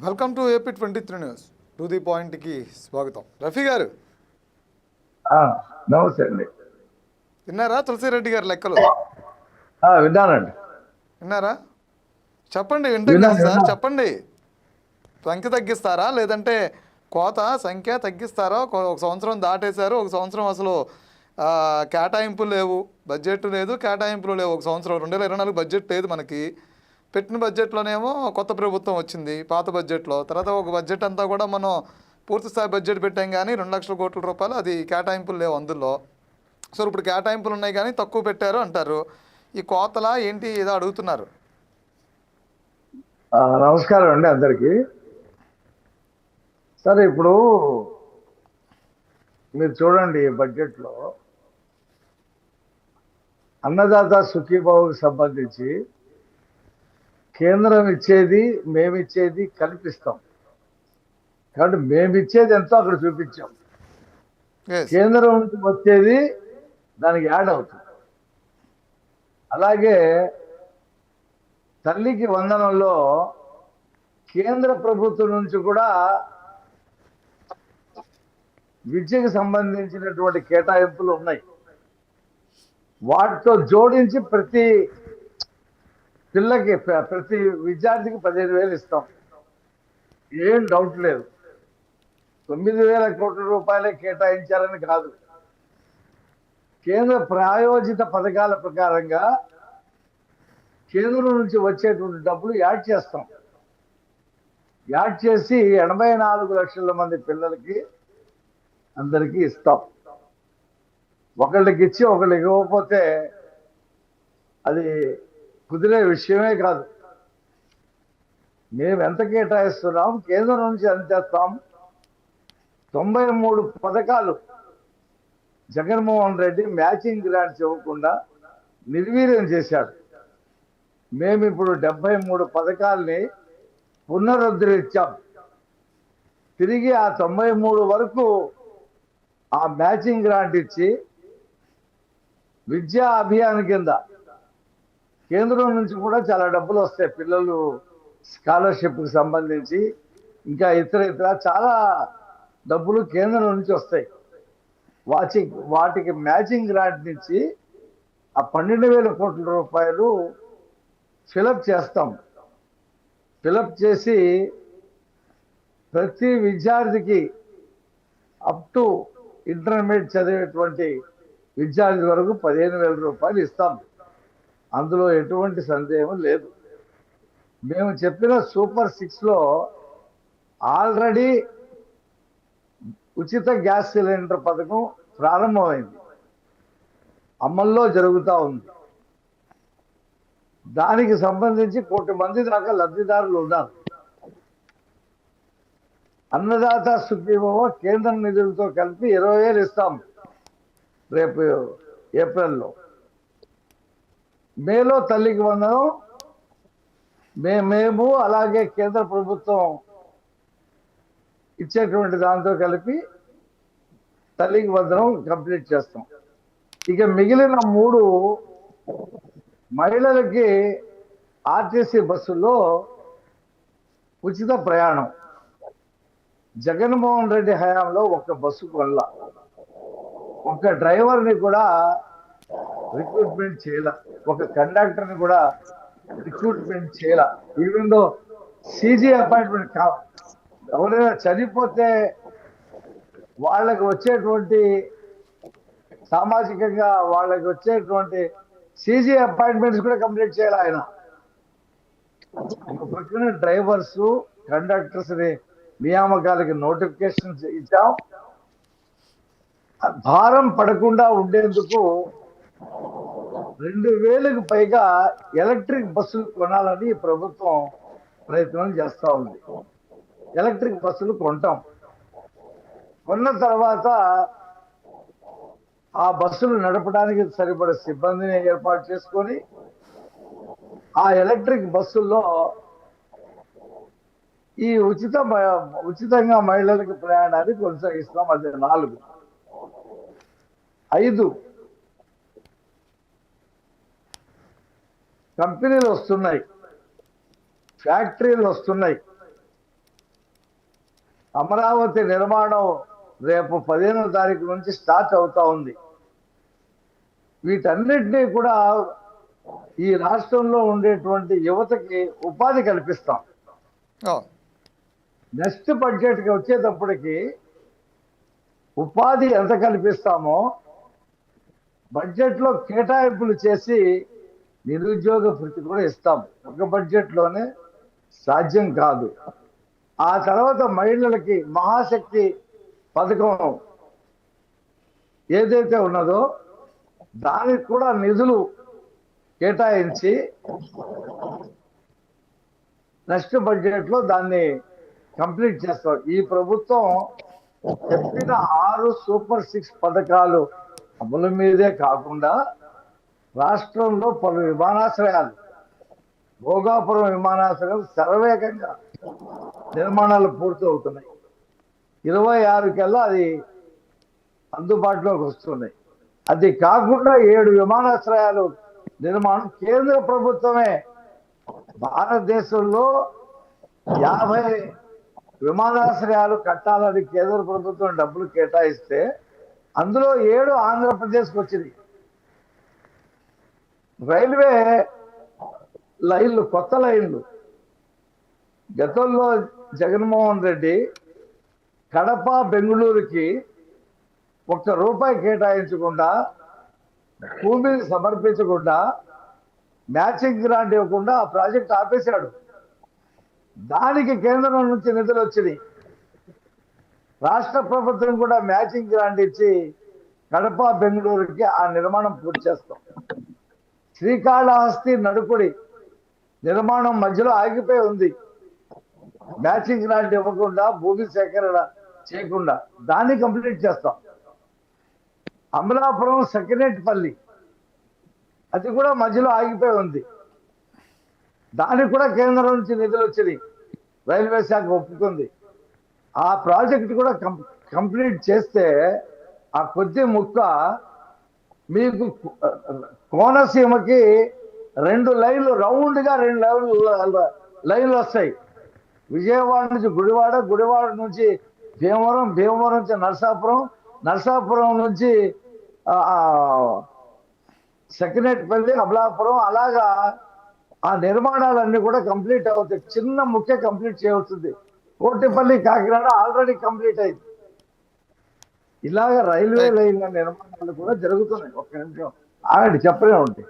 Welcome to AP23 news. To the పాయింట్కి స్వాగతం. రఫీ గారు నమస్తే అండి. విన్నారా తులసిరెడ్డి గారు లెక్కలు? విన్నానండి. విన్నారా? చెప్పండి. వింటాం కదా సార్, చెప్పండి. సంఖ్య తగ్గిస్తారా లేదంటే కోత సంఖ్య తగ్గిస్తారా? ఒక సంవత్సరం దాటేశారు, ఒక సంవత్సరం అసలు కేటాయింపులు లేవు, బడ్జెట్ లేదు, కేటాయింపులు లేవు. ఒక సంవత్సరం 2024 బడ్జెట్ లేదు మనకి. పెట్టిన బడ్జెట్లోనేమో కొత్త ప్రభుత్వం వచ్చింది, పాత బడ్జెట్లో. తర్వాత ఒక బడ్జెట్ అంతా కూడా మనం పూర్తి స్థాయి బడ్జెట్ పెట్టాం, కానీ 2,00,000 కోట్ల రూపాయలు అది కేటాయింపులు లేవు అందులో. సో ఇప్పుడు కేటాయింపులు ఉన్నాయి కానీ తక్కువ పెట్టారు అంటారు. ఈ కోతలా ఏంటి ఏదో అడుగుతున్నారు. నమస్కారం అండి అందరికీ. సరే, ఇప్పుడు మీరు చూడండి, బడ్జెట్లో అన్నదాత సుఖీభావుకి సంబంధించి కేంద్రం ఇచ్చేది మేమిచ్చేది కల్పిస్తాం. కాబట్టి మేమిచ్చేది ఎంతో అక్కడ చూపించాం, కేంద్రం నుంచి వచ్చేది దానికి యాడ్ అవుతుంది. అలాగే తల్లికి వందనంలో కేంద్ర ప్రభుత్వం నుంచి కూడా విద్యకు సంబంధించినటువంటి కేటాయింపులు ఉన్నాయి. వాటితో జోడించి ప్రతి పిల్లకి, ప్రతి విద్యార్థికి 15,000 ఇస్తాం. ఏం డౌట్ లేదు. 9,000 కోట్ల రూపాయలే కేటాయించాలని కాదు, కేంద్ర ప్రాయోజిత పథకాల ప్రకారంగా కేంద్రం నుంచి వచ్చేటువంటి డబ్బులు యాడ్ చేస్తాం. యాడ్ చేసి 84 లక్షల మంది పిల్లలకి అందరికీ ఇస్తాం. ఒకళ్ళకి ఇచ్చి ఒకళ్ళకి ఇవ్వకపోతే అది కుదిరే విషయమే కాదు. మేము ఎంత కేటాయిస్తున్నాం, కేంద్రం నుంచి ఎంత చేస్తాం. 93 పథకాలు జగన్మోహన్ రెడ్డి మ్యాచింగ్ గ్రాంట్స్ ఇవ్వకుండా నిర్వీర్యం చేశాడు. మేము ఇప్పుడు 73 పథకాల్ని పునరుద్ధరించాం. తిరిగి ఆ 93 వరకు ఆ మ్యాచింగ్ గ్రాంట్ ఇచ్చి విద్యా అభియాన్ కింద కేంద్రం నుంచి కూడా చాలా డబ్బులు వస్తాయి. పిల్లలు స్కాలర్షిప్కి సంబంధించి ఇంకా ఇతర చాలా డబ్బులు కేంద్రం నుంచి వస్తాయి. వాటికి మ్యాచింగ్ గ్రాంట్ నుంచి ఆ 12,000 కోట్ల రూపాయలు ఫిలప్ చేస్తాం. ఫిలప్ చేసి ప్రతి విద్యార్థికి అప్ టు ఇంటర్మీడియట్ చదివేటువంటి విద్యార్థి వరకు 15,000 రూపాయలు ఇస్తాం. అందులో ఎటువంటి సందేహం లేదు. మేము చెప్పిన సూపర్ 6లో ఆల్రెడీ ఉచిత గ్యాస్ సిలిండర్ పథకం ప్రారంభమైంది, అమల్లో జరుగుతూ ఉంది. దానికి సంబంధించి 1 కోటి మంది దాకా లబ్ధిదారులు ఉన్నారు. అన్నదాత సుఖీభావ కేంద్ర నిధులతో కలిపి 20,000 ఇస్తాం రేపు ఏప్రిల్లో. మేలో తల్లికి వందనం మేము అలాగే కేంద్ర ప్రభుత్వం ఇచ్చేటువంటి దాంతో కలిపి తల్లికి వందనం కంప్లీట్ చేస్తాం. ఇక మిగిలిన 3 మహిళలకి ఆర్టీసీ బస్సుల్లో ఉచిత ప్రయాణం. జగన్మోహన్ రెడ్డి హయాంలో ఒక బస్సు కొల్ల, ఒక డ్రైవర్ని కూడా రిక్రూట్మెంట్ చేయాల, ఒక కండక్టర్ని కూడా రిక్రూట్మెంట్ చేయాల. ఈవెన్ దో సీజీ అపాయింట్మెంట్ కావాలి. ఎవరైనా చనిపోతే వాళ్ళకి వచ్చేటువంటి సామాజికంగా వాళ్ళకి వచ్చేటువంటి సీజీ అపాయింట్మెంట్స్ కూడా కంప్లీట్ చేయాలి ఆయన. ఒక పక్కన డ్రైవర్స్ కండక్టర్స్ నియామకాలకి నోటిఫికేషన్స్ ఇచ్చాం. భారం పడకుండా ఉండేందుకు 2,000కు పైగా ఎలక్ట్రిక్ బస్సులు కొనాలని ప్రభుత్వం ప్రయత్నం చేస్తూ ఉంది. ఎలక్ట్రిక్ బస్సులు కొంటాం. కొన్న తర్వాత ఆ బస్సులు నడపడానికి సరిపడే సిబ్బందిని ఏర్పాటు చేసుకొని ఆ ఎలక్ట్రిక్ బస్సుల్లో ఈ ఉచితంగా మహిళలకు ప్రయాణాన్ని కొనసాగిస్తాం. అది 4. 5 కంపెనీలు వస్తున్నాయి, ఫ్యాక్టరీలు వస్తున్నాయి. అమరావతి నిర్మాణం రేపు 15వ తారీఖు నుంచి స్టార్ట్ అవుతా ఉంది. వీటన్నిటినీ కూడా ఈ రాష్ట్రంలో ఉండేటువంటి యువతకి ఉపాధి కల్పిస్తాం. అవును. నెక్స్ట్ బడ్జెట్కి వచ్చేటప్పటికి ఉపాధి ఎంత కల్పిస్తామో బడ్జెట్లో కేటాయింపులు చేసి నిరుద్యోగ భృతి కూడా ఇస్తాం. ఒక బడ్జెట్లోనే సాధ్యం కాదు. ఆ తర్వాత మహిళలకి మహాశక్తి పథకం ఏదైతే ఉన్నదో దానికి కూడా నిధులు కేటాయించి నెక్స్ట్ బడ్జెట్లో దాన్ని కంప్లీట్ చేస్తాం. ఈ ప్రభుత్వం చెప్పిన 6 సూపర్ 6 పథకాలు అమలు మీదే కాకుండా రాష్ట్రంలో పలు విమానాశ్రయాలు, భోగాపురం విమానాశ్రయం శరవేగంగా నిర్మాణాలు పూర్తి అవుతున్నాయి. 26 కల్లా అది అందుబాటులోకి వస్తున్నాయి. అది కాకుండా 7 విమానాశ్రయాలు నిర్మాణం కేంద్ర ప్రభుత్వమే భారతదేశంలో 50 విమానాశ్రయాలు కట్టాలని కేంద్ర ప్రభుత్వం డబ్బులు కేటాయిస్తే అందులో 7 ఆంధ్రప్రదేశ్కి వచ్చింది. రైల్వే లైన్లు, కొత్త లైన్లు గతంలో జగన్మోహన్ రెడ్డి కడప బెంగళూరుకి ₹1 కేటాయించకుండా, భూమిని సమర్పించకుండా, మ్యాచింగ్ గ్రాంట్ ఇవ్వకుండా ఆ ప్రాజెక్ట్ ఆపేశాడు. దానికి కేంద్రం నుంచి నిధులు వచ్చినాయి. రాష్ట్ర ప్రభుత్వం కూడా మ్యాచింగ్ గ్రాంట్ ఇచ్చి కడప బెంగళూరుకి ఆ నిర్మాణం పూర్తి చేస్తాం. శ్రీకాళహస్తి నడుపుడి నిర్మాణం మధ్యలో ఆగిపోయి ఉంది. మ్యాచింగ్ గ్రాంట్ ఇవ్వకుండా, భూమి సేకరణ చేయకుండా దాన్ని కంప్లీట్ చేస్తాం. అమలాపురం సకినేటిపల్లి అది కూడా మధ్యలో ఆగిపోయి ఉంది. దానికి కూడా కేంద్రం నుంచి నిధులు వచ్చినాయి. రైల్వే శాఖ ఒప్పుకుంది. ఆ ప్రాజెక్ట్ కూడా కంప్లీట్ చేస్తే ఆ కొద్ది ముక్క మీకు కోనసీమకి 2 లైన్లు రౌండ్గా 2 లైన్లు వస్తాయి. విజయవాడ నుంచి గుడివాడ, గుడివాడ నుంచి భీమవరం, భీమవరం నుంచి నరసాపురం, నరసాపురం నుంచి సకినేటిపల్లి, అమలాపురం, అలాగా ఆ నిర్మాణాలన్నీ కూడా కంప్లీట్ అవుతాయి. చిన్న ముఖ్య కంప్లీట్ చేయవలసింది. కోటిపల్లి, కాకినాడ ఆల్రెడీ కంప్లీట్ అయింది. ఇలాగ రైల్వే లైన్ల నిర్మాణాలు కూడా జరుగుతున్నాయి. ఒక్క నిమిషం ఆగండి, చెప్పనే ఉంటాయి.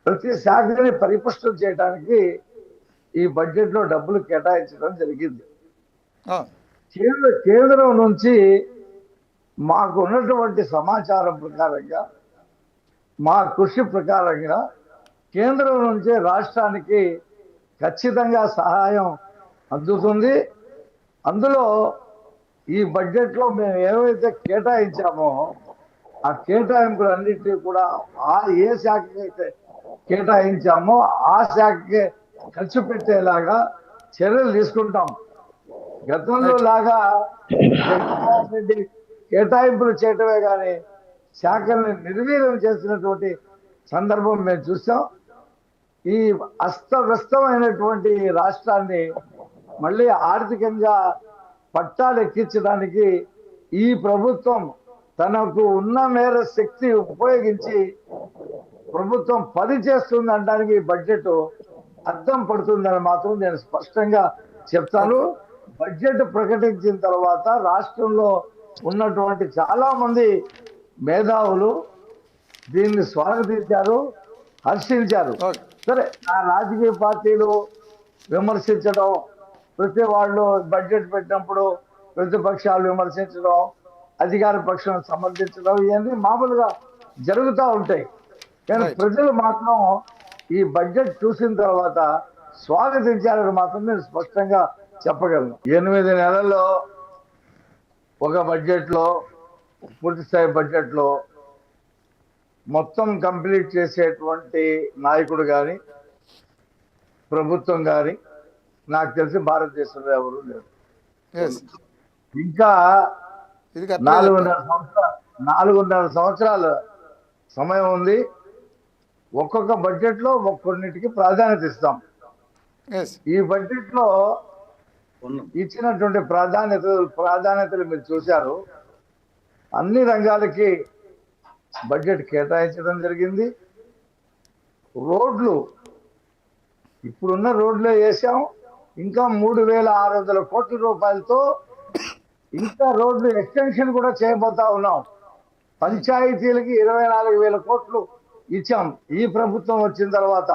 ప్రతి శాఖని పరిపుష్టం చేయడానికి ఈ బడ్జెట్లో డబ్బులు కేటాయించడం జరిగింది. కేంద్రం నుంచి మాకు ఉన్నటువంటి సమాచారం ప్రకారంగా, మా కృషి ప్రకారంగా కేంద్రం నుంచి రాష్ట్రానికి ఖచ్చితంగా సహాయం అందుతుంది. అందులో ఈ బడ్జెట్లో మేము ఏవైతే కేటాయించామో ఆ కేటాయింపులన్నింటినీ కూడా ఏ శాఖకైతే కేటాయించామో ఆ శాఖకే ఖర్చు పెట్టేలాగా చర్యలు తీసుకుంటాం. గతంలో లాగా జగన్మోహన్ రెడ్డి కేటాయింపులు చేయటమే కానీ శాఖల్ని నిర్వీర్యం చేసినటువంటి సందర్భం మేము చూసాం. ఈ అస్తవ్యస్తమైనటువంటి రాష్ట్రాన్ని మళ్ళీ ఆర్థికంగా పట్టాలెక్కించడానికి ఈ ప్రభుత్వం తనకు ఉన్న మేర శక్తి ఉపయోగించి ప్రభుత్వం పని చేస్తుంది అనడానికి ఈ బడ్జెట్ అర్థం పడుతుందని మాత్రం నేను స్పష్టంగా చెప్తాను. బడ్జెట్ ప్రకటించిన తర్వాత రాష్ట్రంలో ఉన్నటువంటి చాలా మంది మేధావులు దీన్ని స్వాగతించారు, హర్షించారు. సరే, ఆ రాజకీయ పార్టీలు విమర్శించడం, ప్రతి వాళ్ళు బడ్జెట్ పెట్టినప్పుడు ప్రతిపక్షాలు విమర్శించడం, అధికార పక్షం సమర్థించడం, ఇవన్నీ మామూలుగా జరుగుతూ ఉంటాయి. కానీ ప్రజలు మాత్రం ఈ బడ్జెట్ చూసిన తర్వాత స్వాగతించాలని మాత్రం నేను స్పష్టంగా చెప్పగలను. 8 నెలల్లో ఒక బడ్జెట్లో, పూర్తి స్థాయి బడ్జెట్లో మొత్తం కంప్లీట్ చేసేటువంటి నాయకుడు కానీ ప్రభుత్వం కానీ నాకు తెలిసి భారతదేశంలో ఎవరు లేరు. ఇంకా 4.5 సంవత్సరాల సమయం ఉంది. ఒక్కొక్క బడ్జెట్లో ఒక్కొన్నిటికి ప్రాధాన్యత ఇస్తాం. ఎస్. ఈ బడ్జెట్ లో ఇచ్చినటువంటి ప్రాధాన్యతలు మీరు చూశారు. అన్ని రంగాలకి బడ్జెట్ కేటాయించడం జరిగింది. రోడ్లు ఇప్పుడున్న రోడ్లే వేసాం. ఇంకా 3,600 కోట్ల రూపాయలతో ఇంకా రోడ్లు ఎక్స్టెన్షన్ కూడా చేయబోతా ఉన్నాం. పంచాయతీలకి 24,000 కోట్లు ఇచ్చాం ఈ ప్రభుత్వం వచ్చిన తర్వాత.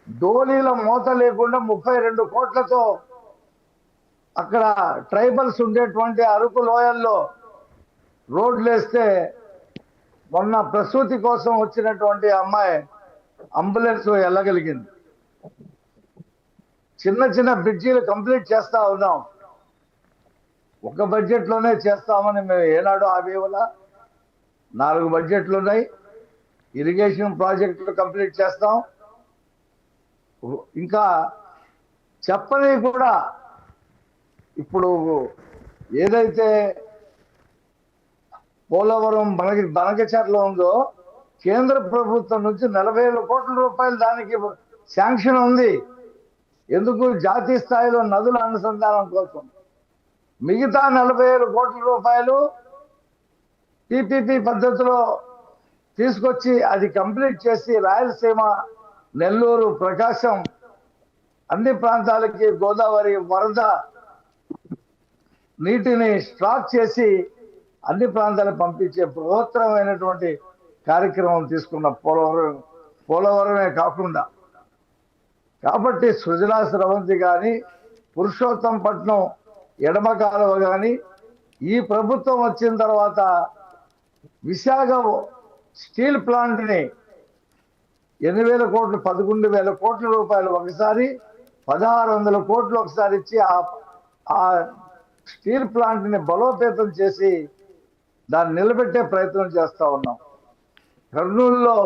డోలీల మూత లేకుండా 32 కోట్లతో అక్కడ ట్రైబల్స్ ఉండేటువంటి అరకు లోయల్లో రోడ్లు వేస్తే మొన్న ప్రసూతి కోసం వచ్చినటువంటి అమ్మాయి అంబులెన్స్ వెళ్ళగలిగింది. చిన్న చిన్న బ్రిడ్జీలు కంప్లీట్ చేస్తా ఉన్నాం. ఒక బడ్జెట్లోనే చేస్తామని మేము ఏనాడు ఆవేవల 4 బడ్జెట్లు ఉన్నాయి. ఇరిగేషన్ ప్రాజెక్టులు కంప్లీట్ చేస్తాం. ఇంకా చెప్పని కూడా ఇప్పుడు ఏదైతే పోలవరం బనకచెర్లో ఉందో కేంద్ర ప్రభుత్వం నుంచి 40,000 కోట్ల రూపాయలు దానికి శాంక్షన్ ఉంది. ఎందుకు? జాతీయ స్థాయిలో నదుల అనుసంధానం కోసం. మిగతా 40,000 కోట్ల రూపాయలు పిపిపి పద్ధతిలో తీసుకొచ్చి అది కంప్లీట్ చేసి రాయలసీమ, నెల్లూరు, ప్రకాశం అన్ని ప్రాంతాలకి గోదావరి వరద నీటిని స్టాక్ చేసి అన్ని ప్రాంతాలకు పంపించే బృహత్తరమైనటువంటి కార్యక్రమం తీసుకున్న పోలవరమే కాకుండా, కాబట్టి సృజలా స్రవంతి కానీ, పురుషోత్తం పట్నం ఎడమ కాలువ కానీ, ఈ ప్రభుత్వం వచ్చిన తర్వాత విశాఖ స్టీల్ ప్లాంట్ని 8,000 కోట్లు, 11,000 కోట్ల రూపాయలు ఒకసారి, 1,600 కోట్లు ఒకసారి ఇచ్చి ఆ స్టీల్ ప్లాంట్ని బలోపేతం చేసి దాన్ని నిలబెట్టే ప్రయత్నం చేస్తూ ఉన్నాం. కర్నూలులో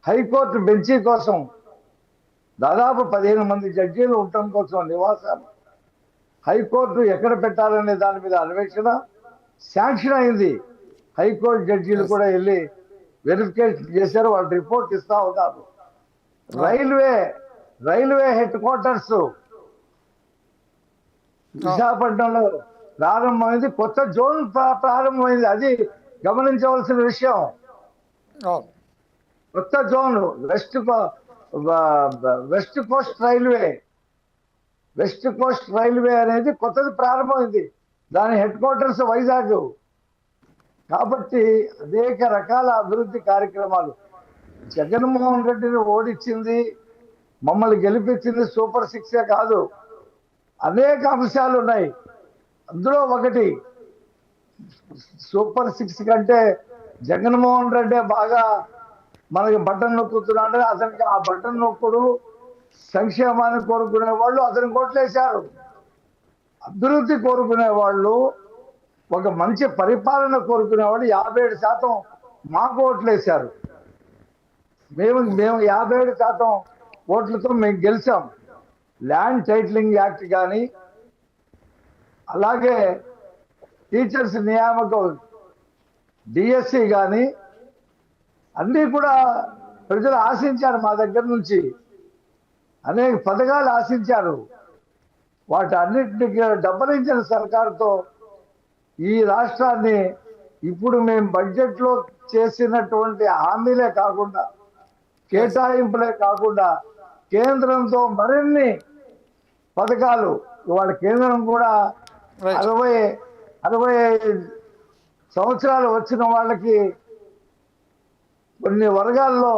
హైకోర్టు బెంచీ కోసం దాదాపు 15 మంది జడ్జీలు ఉండటం కోసం నివాసాలు హైకోర్టు ఎక్కడ పెట్టాలనే దాని మీద అన్వేషణ శాంక్షన్ అయింది. హైకోర్టు జడ్జీలు కూడా వెళ్ళి వెరిఫికేషన్ చేశారు. వాళ్ళు రిపోర్ట్ ఇస్తా ఉన్నారు. రైల్వే హెడ్ క్వార్టర్స్ విశాఖపట్నంలో ప్రారంభమైంది. కొత్త జోన్ ప్రారంభమైంది. అది గమనించవలసిన విషయం. కొత్త జోన్ వెస్ట్ కోస్ట్ రైల్వే అనేది కొత్తది ప్రారంభమైంది. దాని హెడ్ క్వార్టర్స్ వైజాగ్. కాబట్టి అనేక రకాల అభివృద్ధి కార్యక్రమాలు. జగన్మోహన్ రెడ్డిని ఓడించింది, మమ్మల్ని గెలిపించింది సూపర్ 6 కాదు, అనేక అంశాలు ఉన్నాయి. అందులో ఒకటి సూపర్ 6 కంటే జగన్మోహన్ రెడ్డి బాగా మనకి బటన్ నొక్కుతున్నాడు. అతనికి ఆ బటన్ నొక్కుడు సంక్షేమాన్ని కోరుకునే వాళ్ళు అతనికి ఓట్లేశారు. అభివృద్ధి కోరుకునే వాళ్ళు, ఒక మంచి పరిపాలన కోరుకునే వాళ్ళు 57% మాకు ఓట్లేశారు. మేము 57% ఓట్లతో మేము గెలిచాం. ల్యాండ్ టైటిలింగ్ యాక్ట్ కానీ, అలాగే టీచర్స్ నియామకం డిఎస్సి కానీ అన్నీ కూడా ప్రజలు ఆశించారు. మా దగ్గర నుంచి అనేక పథకాలు ఆశించారు. వాటి అన్నింటికి డబ్బలించిన సర్కారుతో ఈ రాష్ట్రాన్ని ఇప్పుడు మేము బడ్జెట్లో చేసినటువంటి హామీలే కాకుండా, కేటాయింపులే కాకుండా, కేంద్రంతో మరిన్ని పథకాలు ఇవాళ కేంద్రం కూడా 60 సంవత్సరాలు వచ్చిన వాళ్ళకి కొన్ని వర్గాల్లో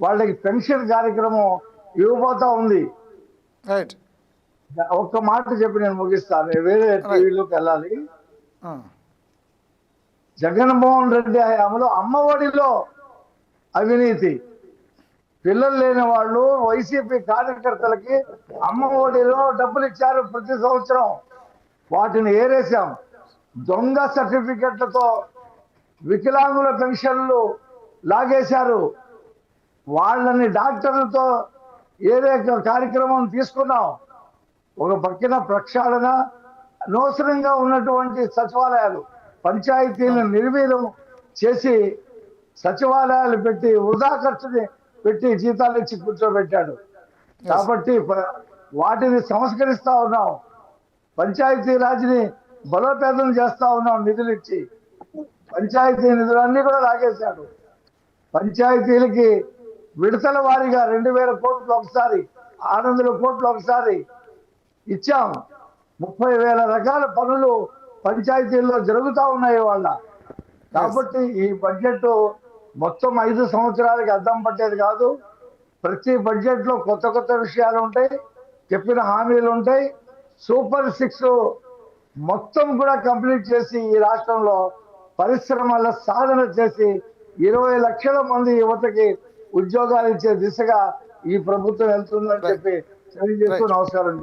వాళ్ళకి పెన్షన్ కార్యక్రమం ఇవ్వబోతా ఉంది. ఒక్క మాట చెప్పి నేను ముగిస్తాను, వేరే టీవీలోకి వెళ్ళాలి. జగన్మోహన్ రెడ్డి హయాంలో అమ్మఒడిలో అవినీతి. పిల్లలు లేని వాళ్ళు వైసీపీ కార్యకర్తలకి అమ్మఒడిలో డబ్బులు ఇచ్చారు ప్రతి సంవత్సరం. వాటిని ఏరేశాం. దొంగ సర్టిఫికెట్లతో వికలాంగుల పెన్షన్లు లాగేశారు. వాళ్ళని డాక్టర్లతో ఏరే కార్యక్రమం తీసుకున్నాం. ఒక పక్కన ప్రక్షాళన, అనవసరంగా ఉన్నటువంటి సచివాలయాలు, పంచాయతీలను నిర్వీర్యం చేసి సచివాలయాలు పెట్టి వృధా ఖర్చుని పెట్టి జీతాలు ఇచ్చి కూర్చోబెట్టాడు. కాబట్టి వాటిని సంస్కరిస్తా ఉన్నాం. పంచాయతీ రాజ్ని బలోపేతం చేస్తా ఉన్నాం నిధులు ఇచ్చి. పంచాయతీ నిధులన్నీ కూడా లాగేశాడు. పంచాయతీలకి విడతల వారీగా 2000 కోట్లు ఒకసారి, 600 కోట్లు ఒకసారి ఇచ్చాం. 30,000 రకాల పనులు పంచాయతీల్లో జరుగుతూ ఉన్నాయి వాళ్ళ. కాబట్టి ఈ బడ్జెట్ మొత్తం 5 సంవత్సరాలకి అద్దం పట్టేది కాదు. ప్రతి బడ్జెట్ లో కొత్త కొత్త విషయాలు ఉంటాయి, చెప్పిన హామీలు ఉంటాయి. సూపర్ 6 మొత్తం కూడా కంప్లీట్ చేసి ఈ రాష్ట్రంలో పరిశ్రమల సాధన చేసి 20 లక్షల మంది యువతకి ఉద్యోగాలు ఇచ్చే దిశగా ఈ ప్రభుత్వం వెళ్తుందని చెప్పి తెలియజేస్తూ నమస్కారం.